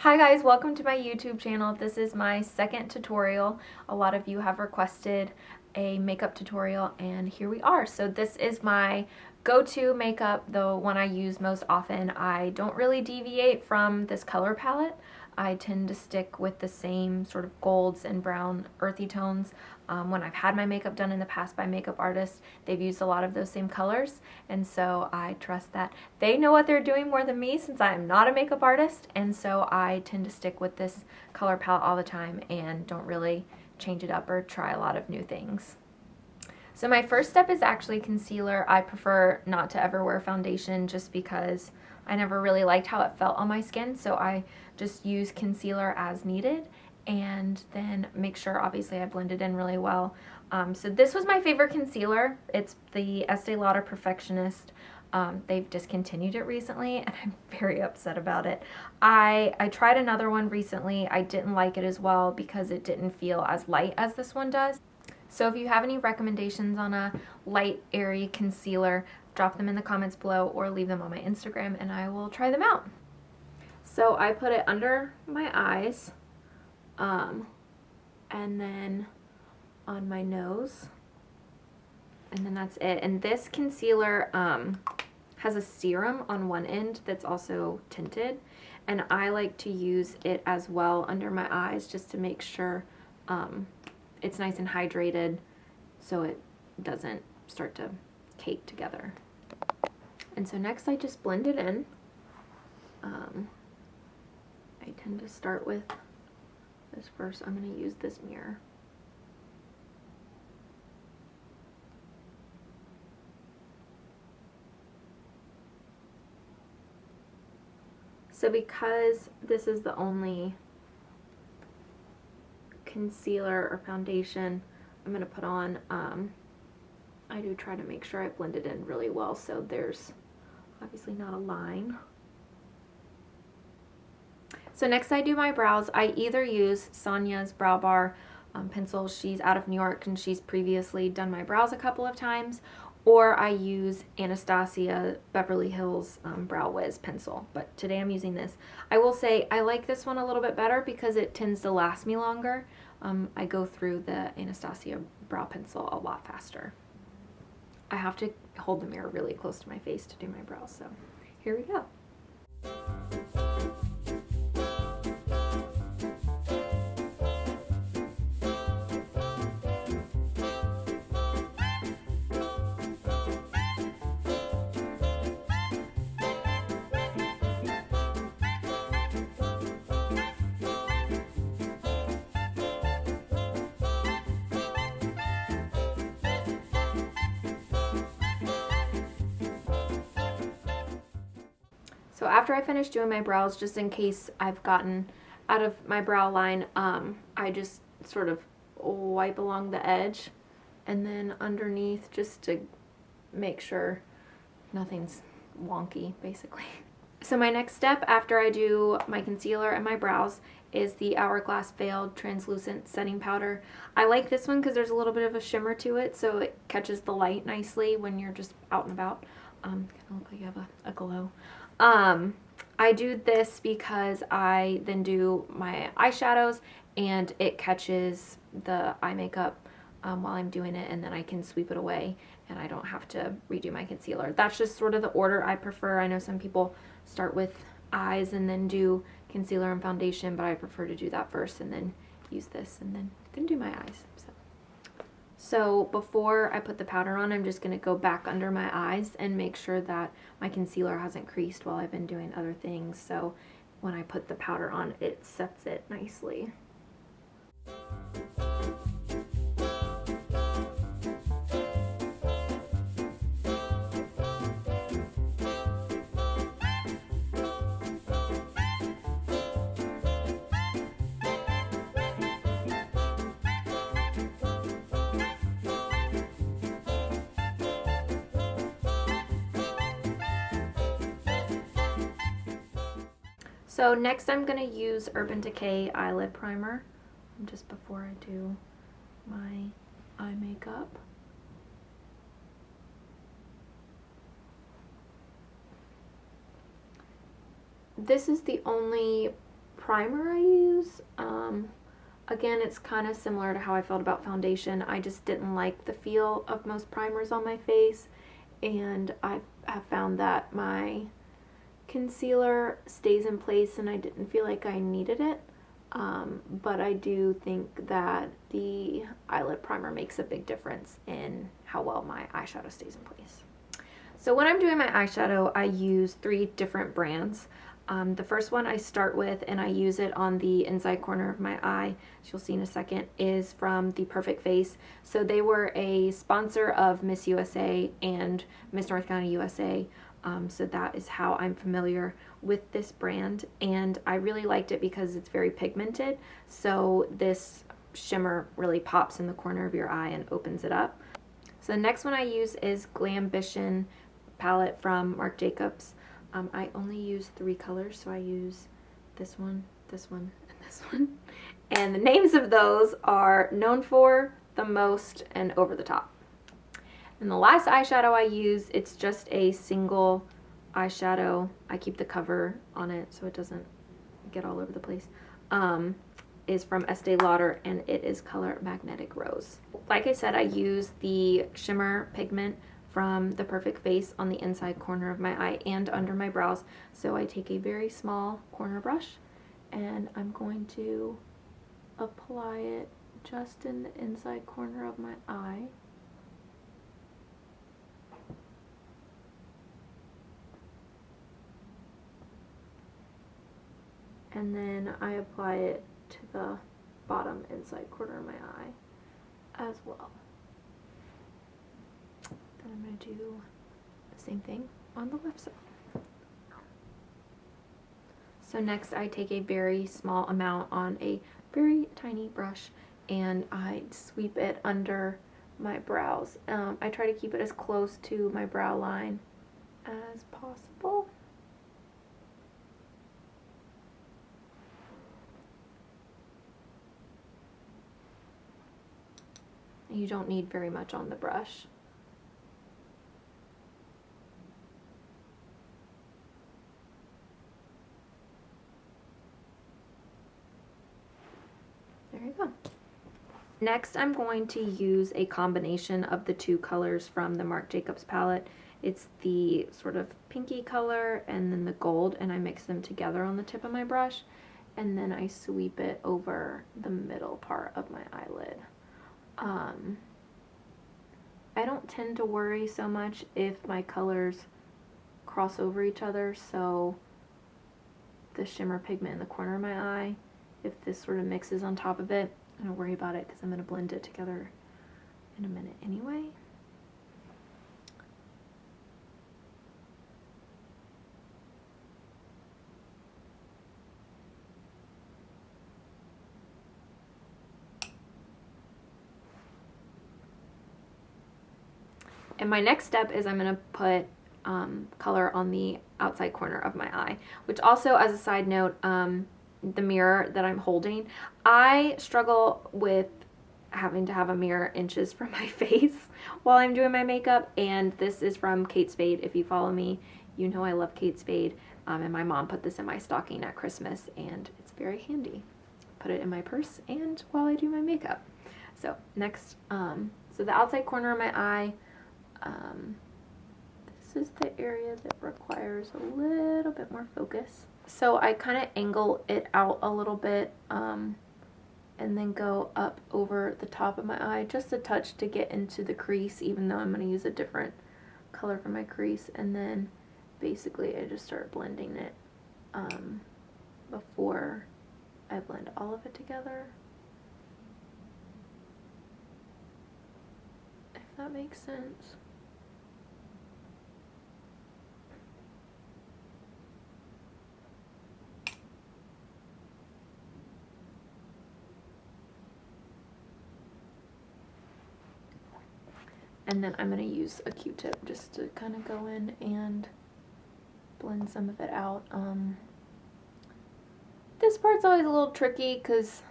Hi guys, welcome to my YouTube channel. This is my second tutorial. A lot of you have requested a makeup tutorial and here we are. So this is my go-to makeup, the one I use most often. I don't really deviate from this color palette. I tend to stick with the same sort of golds and brown earthy tones. When I've had my makeup done in the past by makeup artists, they've used a lot of those same colors, and so I trust that they know what they're doing more than me since I am not a makeup artist, and so I tend to stick with this color palette all the time and don't really change it up or try a lot of new things. So my first step is actually concealer. I prefer not to ever wear foundation just because I never really liked how it felt on my skin, so I just use concealer as needed and then make sure obviously I blend it in really well. So this was my favorite concealer. It's the Estee Lauder Perfectionist. They've discontinued it recently and I'm very upset about it. I tried another one recently. I didn't like it as well because it didn't feel as light as this one does. So if you have any recommendations on a light, airy concealer, drop them in the comments below or leave them on my Instagram and I will try them out. So I put it under my eyes, and then on my nose, and then that's it. And this concealer has a serum on one end that's also tinted, and I like to use it as well under my eyes just to make sure it's nice and hydrated so it doesn't start to cake together. And so next I just blend it in. I tend to start with this first. I'm going to use this mirror. So because this is the only concealer or foundation I'm going to put on, I do try to make sure I blend it in really well so there's obviously not a line. So next I do my brows. I either use Sonia's Brow Bar pencil. She's out of New York and she's previously done my brows a couple of times, or I use Anastasia Beverly Hills Brow Wiz pencil, but today I'm using this. I will say I like this one a little bit better because it tends to last me longer. I go through the Anastasia brow pencil a lot faster. I have to hold the mirror really close to my face to do my brows, so here we go. So after I finish doing my brows, just in case I've gotten out of my brow line, I just sort of wipe along the edge and then underneath just to make sure nothing's wonky, basically. So my next step after I do my concealer and my brows is the Hourglass Veiled Translucent Setting Powder. I like this one because there's a little bit of a shimmer to it, so it catches the light nicely when you're just out and about. Kind of look like you have a glow. I do this because I then do my eyeshadows and it catches the eye makeup while I'm doing it, and then I can sweep it away and I don't have to redo my concealer. That's just sort of the order I prefer. I know some people start with eyes and then do concealer and foundation, but I prefer to do that first and then use this and then do my eyes. So before I put the powder on, I'm just going to go back under my eyes and make sure that my concealer hasn't creased while I've been doing other things. So when I put the powder on, it sets it nicely. So next I'm going to use Urban Decay Eyelid Primer just before I do my eye makeup. This is the only primer I use, again, it's kind of similar to how I felt about foundation. I just didn't like the feel of most primers on my face, and I have found that my concealer stays in place and I didn't feel like I needed it. But I do think that the eyelid primer makes a big difference in how well my eyeshadow stays in place. So when I'm doing my eyeshadow, I use 3 different brands. The first one I start with, and I use it on the inside corner of my eye, as you'll see in a second, is from The Perfect Face. So they were a sponsor of Miss USA and Miss North Carolina USA. So that is how I'm familiar with this brand, and I really liked it because it's very pigmented. So this shimmer really pops in the corner of your eye and opens it up. So the next one I use is Glambition palette from Marc Jacobs. I only use 3 colors, so I use this one, and this one. And the names of those are Known For, The Most, and Over the Top. And the last eyeshadow I use, it's just a single eyeshadow. I keep the cover on it so it doesn't get all over the place. Is from Estee Lauder, and it is color Magnetic Rose. Like I said, I use the shimmer pigment from The Perfect Face on the inside corner of my eye and under my brows. So I take a very small corner brush and I'm going to apply it just in the inside corner of my eye. And then I apply it to the bottom inside corner of my eye as well. Then I'm going to do the same thing on the left side. So next I take a very small amount on a very tiny brush and I sweep it under my brows. I try to keep it as close to my brow line as possible. You don't need very much on the brush. There you go. Next, I'm going to use a combination of the 2 colors from the Marc Jacobs palette. It's the sort of pinky color and then the gold, and I mix them together on the tip of my brush, and then I sweep it over the middle part of my eyelid. I don't tend to worry so much if my colors cross over each other, so the shimmer pigment in the corner of my eye, if this sort of mixes on top of it, I don't worry about it because I'm going to blend it together in a minute anyway. And my next step is I'm going to put color on the outside corner of my eye, which also, as a side note, the mirror that I'm holding, I struggle with having to have a mirror inches from my face while I'm doing my makeup, and this is from Kate Spade. If you follow me, you know I love Kate Spade, and my mom put this in my stocking at Christmas, and it's very handy. Put it in my purse and while I do my makeup. So next, so the outside corner of my eye, this is the area that requires a little bit more focus. So I kind of angle it out a little bit, and then go up over the top of my eye just a touch to get into the crease, even though I'm going to use a different color for my crease. And then basically I just start blending it before I blend all of it together, if that makes sense. And then I'm going to use a Q-tip just to kind of go in and blend some of it out. This part's always a little tricky because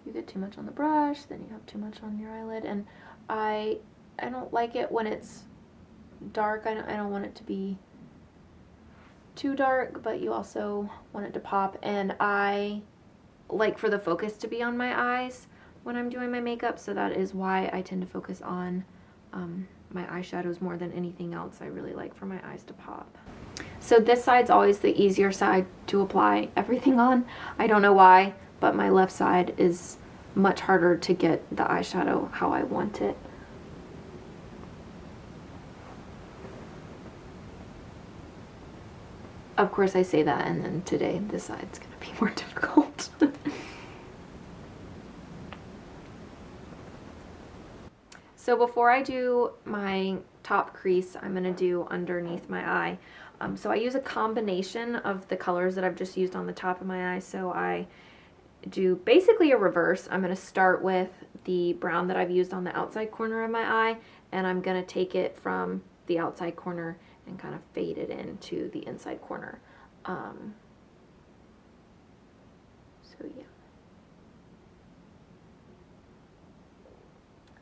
you get too much on the brush, then you have too much on your eyelid, and I don't like it when it's dark. I don't want it to be too dark, but you also want it to pop. And I like for the focus to be on my eyes when I'm doing my makeup, so that is why I tend to focus on my eyeshadows more than anything else. I really like for my eyes to pop. So this side's always the easier side to apply everything on. I don't know why, but my left side is much harder to get the eyeshadow how I want it. Of course I say that, and then today this side's gonna be more difficult. So before I do my top crease, I'm gonna do underneath my eye. So I use a combination of the colors that I've just used on the top of my eye. So I do basically a reverse. I'm gonna start with the brown that I've used on the outside corner of my eye, and I'm gonna take it from the outside corner and kind of fade it into the inside corner. So yeah.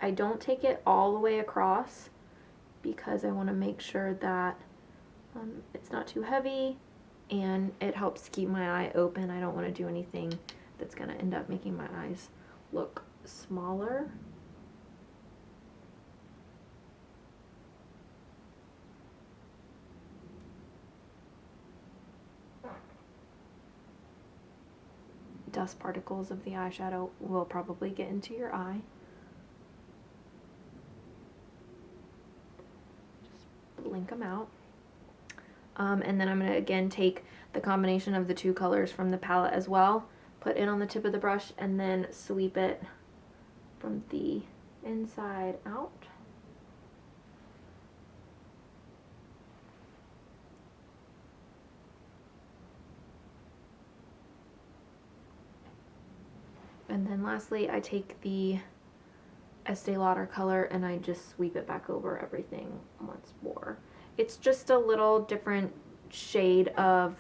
I don't take it all the way across because I want to make sure that it's not too heavy and it helps keep my eye open. I don't want to do anything that's going to end up making my eyes look smaller. Dust particles of the eyeshadow will probably get into your eye. Just blink them out. And then I'm going to again take the combination of the two colors from the palette as well, put it on the tip of the brush, and then sweep it from the inside out. And then lastly, I take the Estee Lauder color and I just sweep it back over everything once more. It's just a little different shade of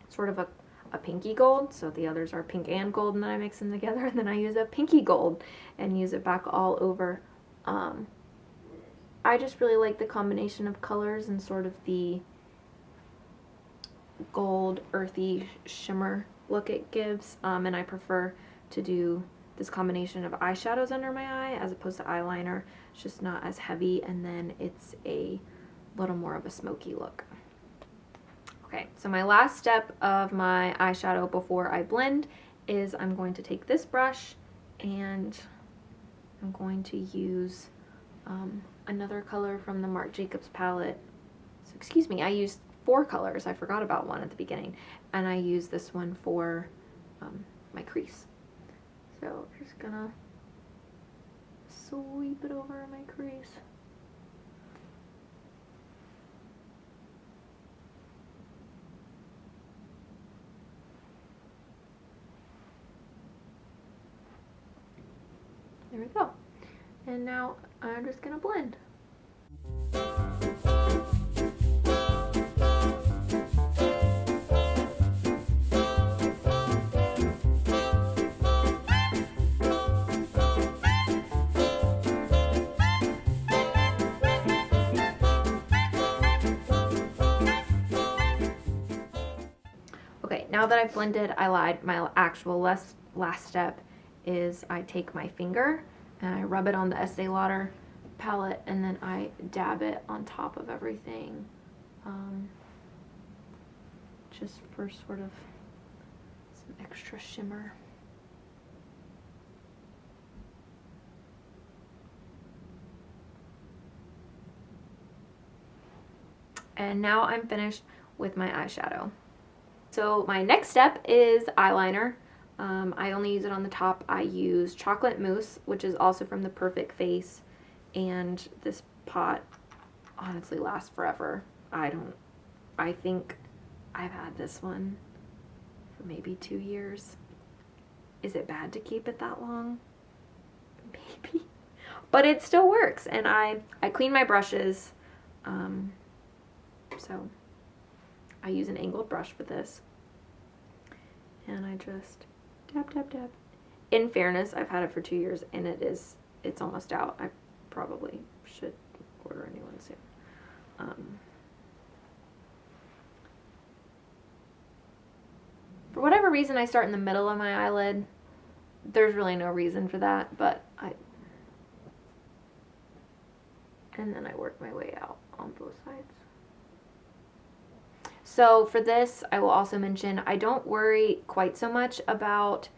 sort of a pinky gold. So the others are pink and gold, and then I mix them together, and then I use a pinky gold and use it back all over. I just really like the combination of colors and sort of the gold, earthy shimmer look it gives, and I prefer to do this combination of eyeshadows under my eye as opposed to eyeliner. It's just not as heavy, and then it's a little more of a smoky look. Okay, so my last step of my eyeshadow before I blend is I'm going to take this brush and I'm going to use another color from the Marc Jacobs palette. So excuse me, I used 4 colors. I forgot about one at the beginning, and I use this one for my crease. So I'm just gonna sweep it over my crease. There we go. And now I'm just gonna blend. Okay, now that I've blended, I lied. My actual last step is I take my finger and I rub it on the Estee Lauder palette, and then I dab it on top of everything, just for sort of some extra shimmer. And now I'm finished with my eyeshadow. So my next step is eyeliner. I only use it on the top. I use Chocolate Mousse, which is also from the Perfect Face, and this pot honestly lasts forever. I think I've had this one for maybe 2 years. Is it bad to keep it that long? Maybe. But it still works, and I clean my brushes, so I use an angled brush for this, and I just dab, dab, dab. In fairness, I've had it for 2 years, and it's almost out. I probably should order a new one soon. reason I start in the middle of my eyelid. There's really no reason for that, but and then I work my way out on both sides. So for this, I will also mention, I don't worry quite so much about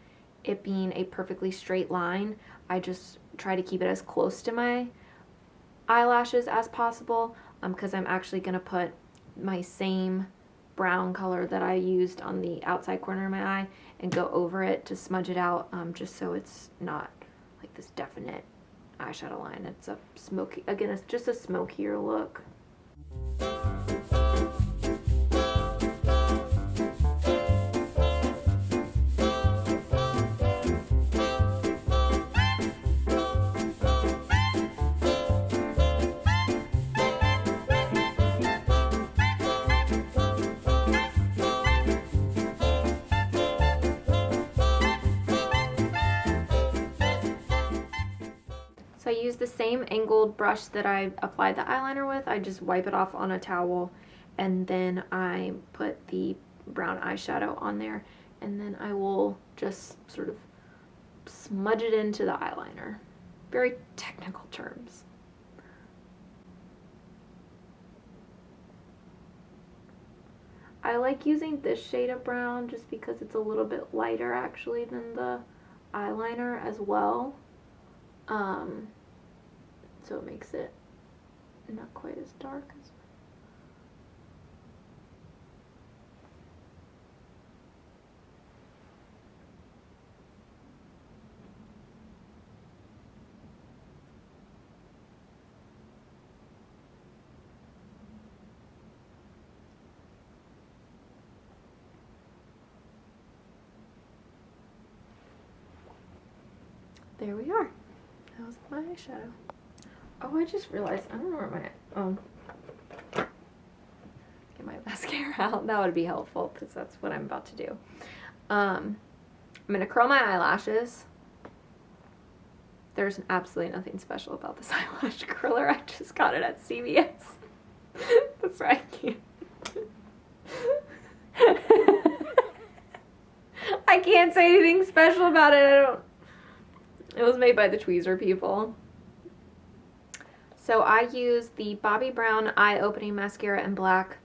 it being a perfectly straight line. I just try to keep it as close to my eyelashes as possible, because I'm actually going to put my same brown color that I used on the outside corner of my eye and go over it to smudge it out, just so it's not like this definite eyeshadow line. It's a smoky, again, it's just a smokier look. So I use the same angled brush that I applied the eyeliner with. I just wipe it off on a towel, and then I put the brown eyeshadow on there, and then I will just sort of smudge it into the eyeliner. Very technical terms. I like using this shade of brown just because it's a little bit lighter actually than the eyeliner as well. So it makes it not quite as dark as. There we are. That was my eyeshadow. Oh, I just realized, I don't know where my, get my mascara out. That would be helpful because that's what I'm about to do. I'm going to curl my eyelashes. There's absolutely nothing special about this eyelash curler. I just got it at CVS. That's right, I can't. I can't say anything special about it. It was made by the Tweezer people. So I use the Bobbi Brown Eye Opening Mascara in black.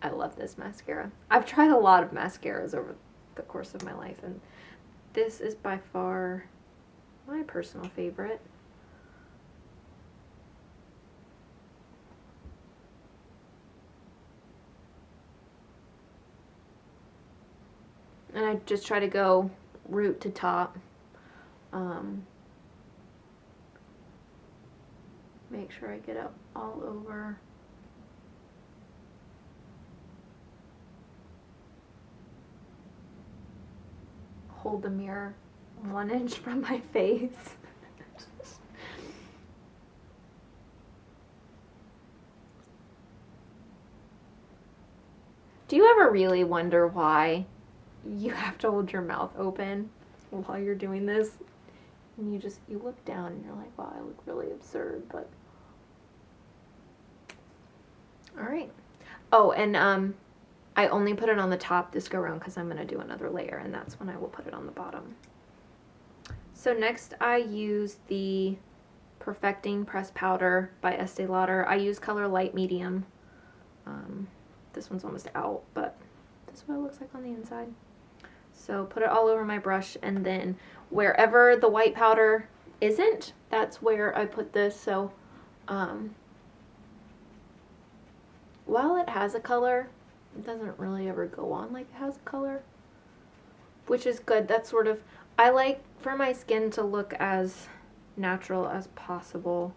I love this mascara. I've tried a lot of mascaras over the course of my life, and this is by far my personal favorite. And I just try to go root to top. Make sure I get it all over. Hold the mirror 1 inch from my face. Do you ever really wonder why you have to hold your mouth open while you're doing this? And you look down and you're like, wow, I look really absurd, but. All right. Oh, and I only put it on the top this go around because I'm going to do another layer, and that's when I will put it on the bottom. So next I use the Perfecting Pressed Powder by Estee Lauder. I use color light medium. This one's almost out, but this is what it looks like on the inside. So put it all over my brush, and then wherever the white powder isn't, that's where I put this. So while it has a color, it doesn't really ever go on like it has a color, which is good. That's sort of, I like for my skin to look as natural as possible.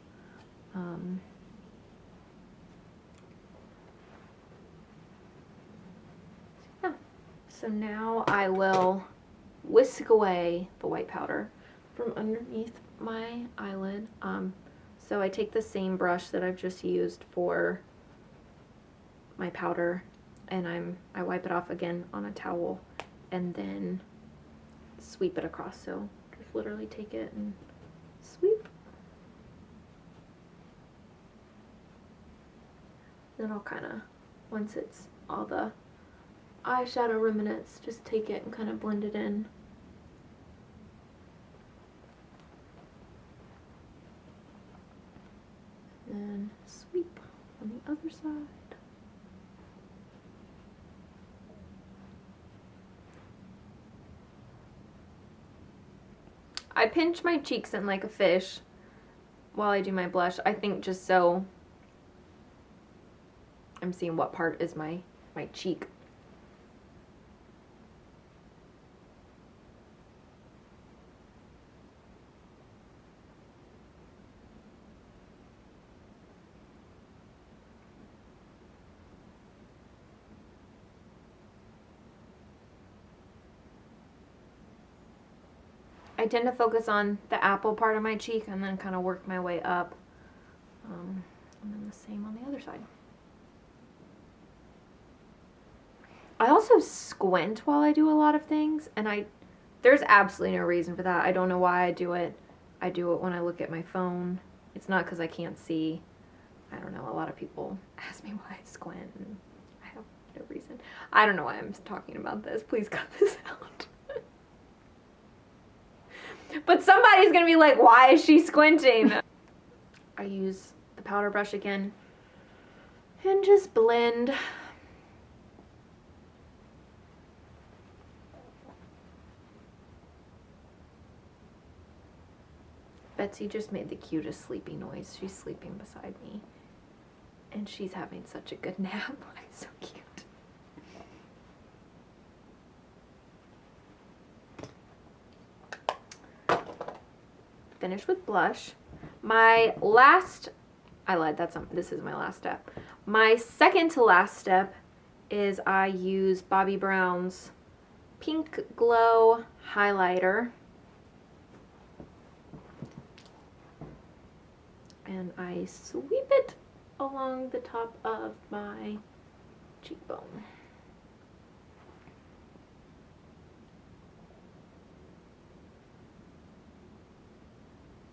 Yeah. So now I will whisk away the white powder from underneath my eyelid. So I take the same brush that I've just used for my powder, and I wipe it off again on a towel and then sweep it across. So just literally take it and sweep. Then I'll kind of, once it's all the eyeshadow remnants, just take it and kind of blend it in. And then sweep on the other side. I pinch my cheeks in like a fish while I do my blush, I think just so I'm seeing what part is my cheek. I tend to focus on the apple part of my cheek and then kind of work my way up. And then the same on the other side. I also squint while I do a lot of things, and there's absolutely no reason for that. I don't know why I do it. I do it when I look at my phone. It's not because I can't see. I don't know. A lot of people ask me why I squint, and I have no reason. I don't know why I'm talking about this. Please cut this out. But somebody's gonna be like, why is she squinting? I use the powder brush again and just blend. Betsy just made the cutest sleepy noise. She's sleeping beside me and she's having such a good nap. It's so cute. Finish with blush. My last, I lied, this is my last step. My second to last step is I use Bobbi Brown's Pink Glow highlighter. And I sweep it along the top of my cheekbone.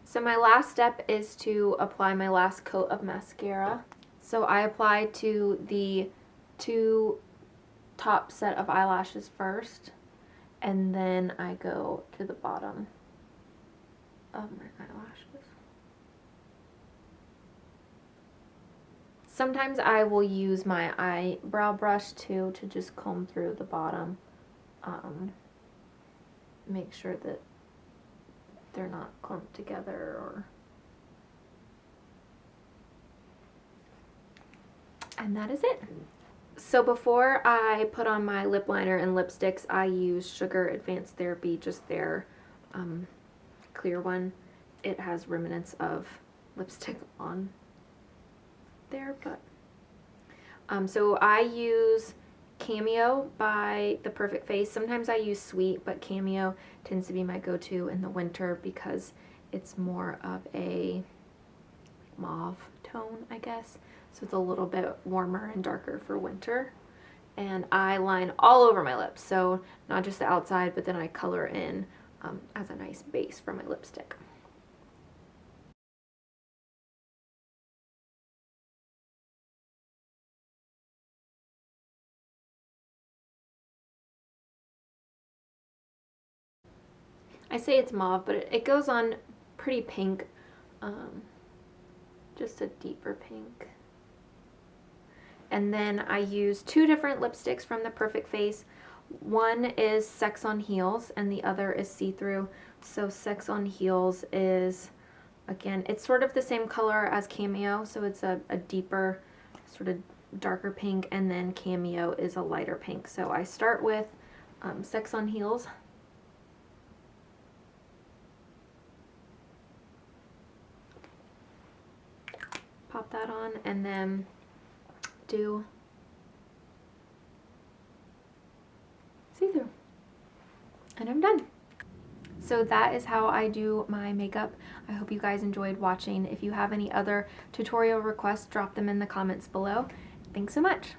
So my last step is to apply my last coat of mascara. So I apply to the two top set of eyelashes first, and then I go to the bottom of my eyelashes. Sometimes I will use my eyebrow brush too to just comb through the bottom, make sure that they're not clumped together or... And that is it. So before I put on my lip liner and lipsticks, I use Sugar Advanced Therapy, just their clear one. It has remnants of lipstick on there, but so I use Cameo by The Perfect Face. Sometimes I use Sweet, but Cameo tends to be my go-to in the winter because it's more of a mauve tone, I guess. So it's a little bit warmer and darker for winter. And I line all over my lips, so not just the outside, but then I color in as a nice base for my lipstick. I say it's mauve, but it goes on pretty pink, just a deeper pink. And then I use two different lipsticks from The Perfect Face. One is Sex on Heels and the other is See-Through. So Sex on Heels is, again, it's sort of the same color as Cameo, so it's a deeper, sort of darker pink, and then Cameo is a lighter pink. So I start with Sex on Heels. Pop that on and then do See-Through. And I'm done. So that is how I do my makeup. I hope you guys enjoyed watching. If you have any other tutorial requests, drop them in the comments below. Thanks so much.